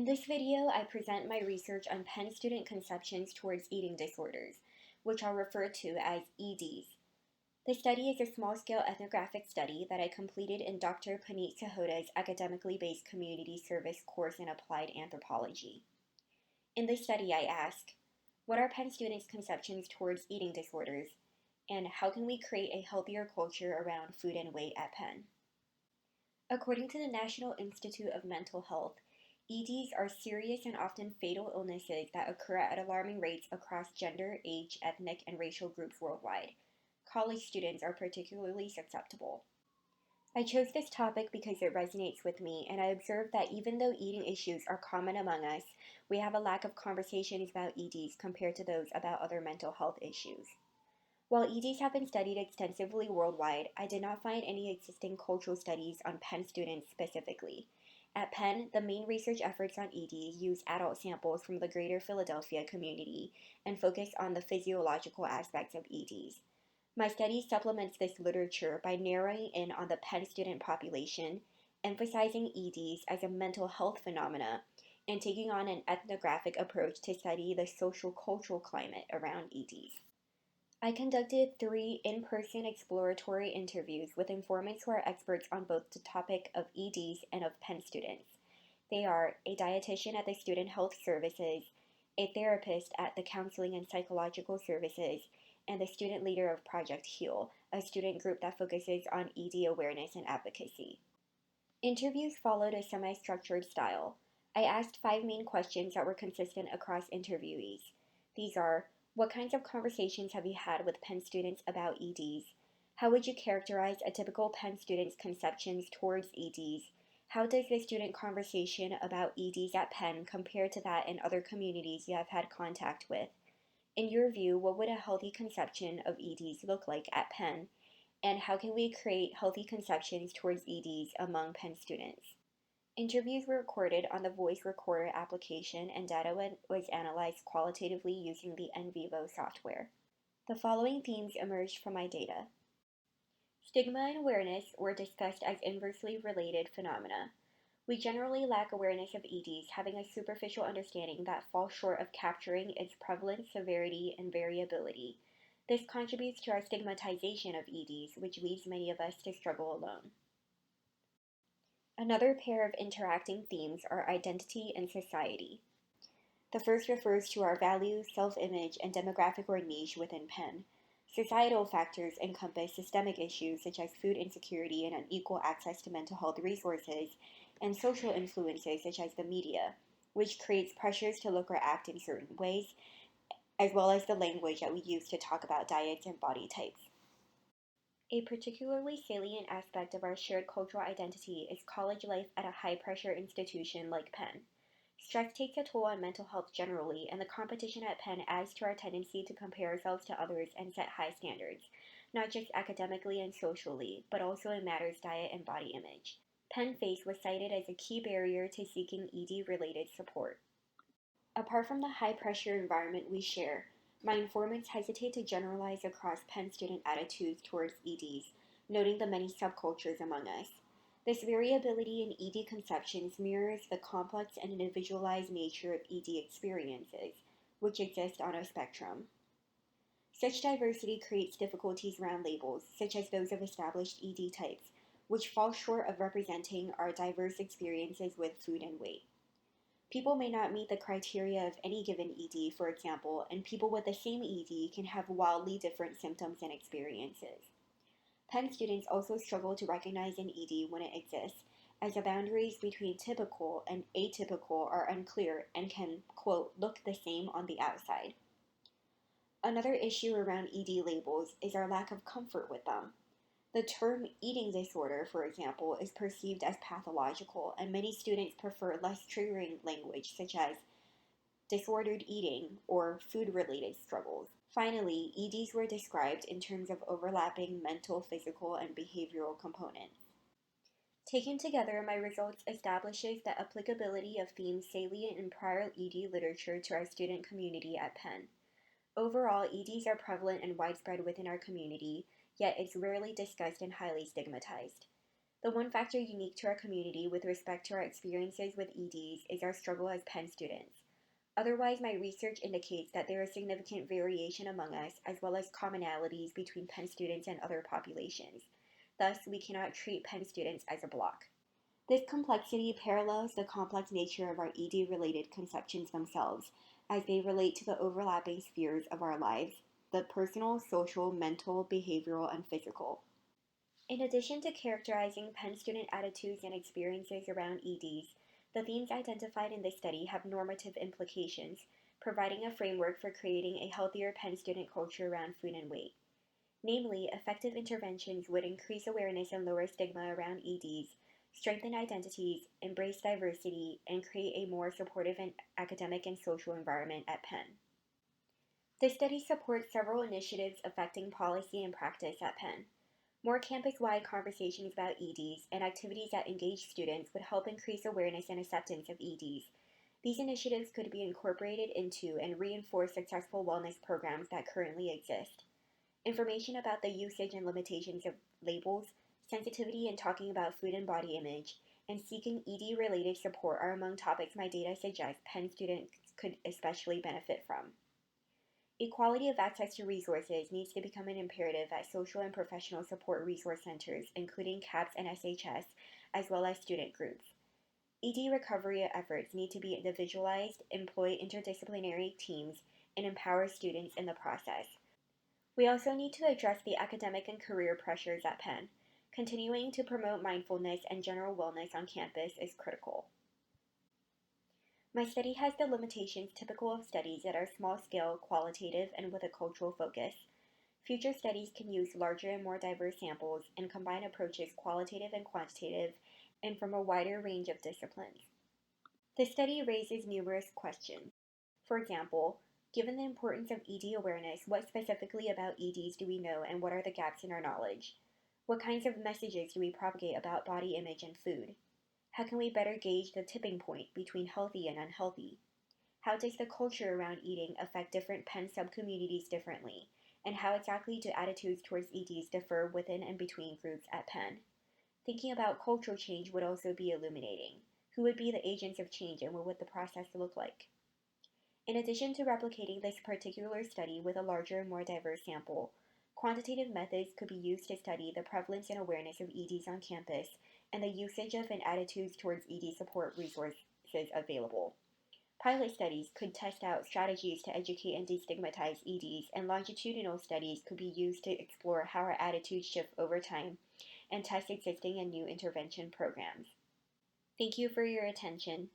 In this video, I present my research on Penn student conceptions towards eating disorders, which are referred to as EDs. The study is a small-scale ethnographic study that I completed in Dr. Puneet Sahotaa's academically based community service course in applied anthropology. In this study, I ask, what are Penn students' conceptions towards eating disorders, and how can we create a healthier culture around food and weight at Penn? According to the National Institute of Mental Health, EDs are serious and often fatal illnesses that occur at alarming rates across gender, age, ethnic, and racial groups worldwide. College students are particularly susceptible. I chose this topic because it resonates with me, and I observed that even though eating issues are common among us, we have a lack of conversations about EDs compared to those about other mental health issues. While EDs have been studied extensively worldwide, I did not find any existing cultural studies on Penn students specifically. At Penn, the main research efforts on EDs use adult samples from the greater Philadelphia community and focus on the physiological aspects of EDs. My study supplements this literature by narrowing in on the Penn student population, emphasizing EDs as a mental health phenomena, and taking on an ethnographic approach to study the social-cultural climate around EDs. I conducted 3 in-person exploratory interviews with informants who are experts on both the topic of EDs and of Penn students. They are a dietitian at the Student Health Services, a therapist at the Counseling and Psychological Services, and the student leader of Project HEAL, a student group that focuses on ED awareness and advocacy. Interviews followed a semi-structured style. I asked 5 main questions that were consistent across interviewees. These are, what kinds of conversations have you had with Penn students about EDs? How would you characterize a typical Penn student's conceptions towards EDs? How does the student conversation about EDs at Penn compare to that in other communities you have had contact with? In your view, what would a healthy conception of EDs look like at Penn? And how can we create healthy conceptions towards EDs among Penn students? Interviews were recorded on the voice recorder application and data was analyzed qualitatively using the NVivo software. The following themes emerged from my data. Stigma and awareness were discussed as inversely related phenomena. We generally lack awareness of EDs, having a superficial understanding that falls short of capturing its prevalence, severity, and variability. This contributes to our stigmatization of EDs, which leads many of us to struggle alone. Another pair of interacting themes are identity and society. The first refers to our values, self-image, and demographic or niche within Penn. Societal factors encompass systemic issues such as food insecurity and unequal access to mental health resources, and social influences such as the media, which creates pressures to look or act in certain ways, as well as the language that we use to talk about diets and body types. A particularly salient aspect of our shared cultural identity is college life at a high-pressure institution like Penn. Stress takes a toll on mental health generally, and the competition at Penn adds to our tendency to compare ourselves to others and set high standards, not just academically and socially, but also in matters diet and body image. Penn Face was cited as a key barrier to seeking ED-related support. Apart from the high-pressure environment we share, my informants hesitate to generalize across Penn student attitudes towards EDs, noting the many subcultures among us. This variability in ED conceptions mirrors the complex and individualized nature of ED experiences, which exist on a spectrum. Such diversity creates difficulties around labels, such as those of established ED types, which fall short of representing our diverse experiences with food and weight. People may not meet the criteria of any given ED, for example, and people with the same ED can have wildly different symptoms and experiences. Penn students also struggle to recognize an ED when it exists, as the boundaries between typical and atypical are unclear and can, quote, look the same on the outside. Another issue around ED labels is our lack of comfort with them. The term eating disorder, for example, is perceived as pathological, and many students prefer less triggering language such as disordered eating or food-related struggles. Finally, EDs were described in terms of overlapping mental, physical, and behavioral components. Taken together, my results establishes the applicability of themes salient in prior ED literature to our student community at Penn. Overall, EDs are prevalent and widespread within our community, yet it's rarely discussed and highly stigmatized. The one factor unique to our community with respect to our experiences with EDs is our struggle as Penn students. Otherwise, my research indicates that there is significant variation among us, as well as commonalities between Penn students and other populations. Thus, we cannot treat Penn students as a block. This complexity parallels the complex nature of our ED-related conceptions themselves, as they relate to the overlapping spheres of our lives, the personal, social, mental, behavioral, and physical. In addition to characterizing Penn student attitudes and experiences around EDs, the themes identified in this study have normative implications, providing a framework for creating a healthier Penn student culture around food and weight. Namely, effective interventions would increase awareness and lower stigma around EDs, strengthen identities, embrace diversity, and create a more supportive and academic and social environment at Penn. This study supports several initiatives affecting policy and practice at Penn. More campus-wide conversations about EDs and activities that engage students would help increase awareness and acceptance of EDs. These initiatives could be incorporated into and reinforce successful wellness programs that currently exist. Information about the usage and limitations of labels, sensitivity in talking about food and body image, and seeking ED-related support are among topics my data suggest Penn students could especially benefit from. Equality of access to resources needs to become an imperative at social and professional support resource centers, including CAPS and SHS, as well as student groups. ED recovery efforts need to be individualized, employ interdisciplinary teams, and empower students in the process. We also need to address the academic and career pressures at Penn. Continuing to promote mindfulness and general wellness on campus is critical. My study has the limitations typical of studies that are small-scale, qualitative, and with a cultural focus. Future studies can use larger and more diverse samples and combine approaches qualitative and quantitative and from a wider range of disciplines. The study raises numerous questions. For example, given the importance of ED awareness, what specifically about EDs do we know and what are the gaps in our knowledge? What kinds of messages do we propagate about body image and food? How can we better gauge the tipping point between healthy and unhealthy? How does the culture around eating affect different Penn subcommunities differently? And how exactly do attitudes towards EDs differ within and between groups at Penn? Thinking about cultural change would also be illuminating. Who would be the agents of change and what would the process look like? In addition to replicating this particular study with a larger and more diverse sample, quantitative methods could be used to study the prevalence and awareness of EDs on campus and the usage of and attitudes towards ED support resources available. Pilot studies could test out strategies to educate and destigmatize EDs, and longitudinal studies could be used to explore how our attitudes shift over time and test existing and new intervention programs. Thank you for your attention.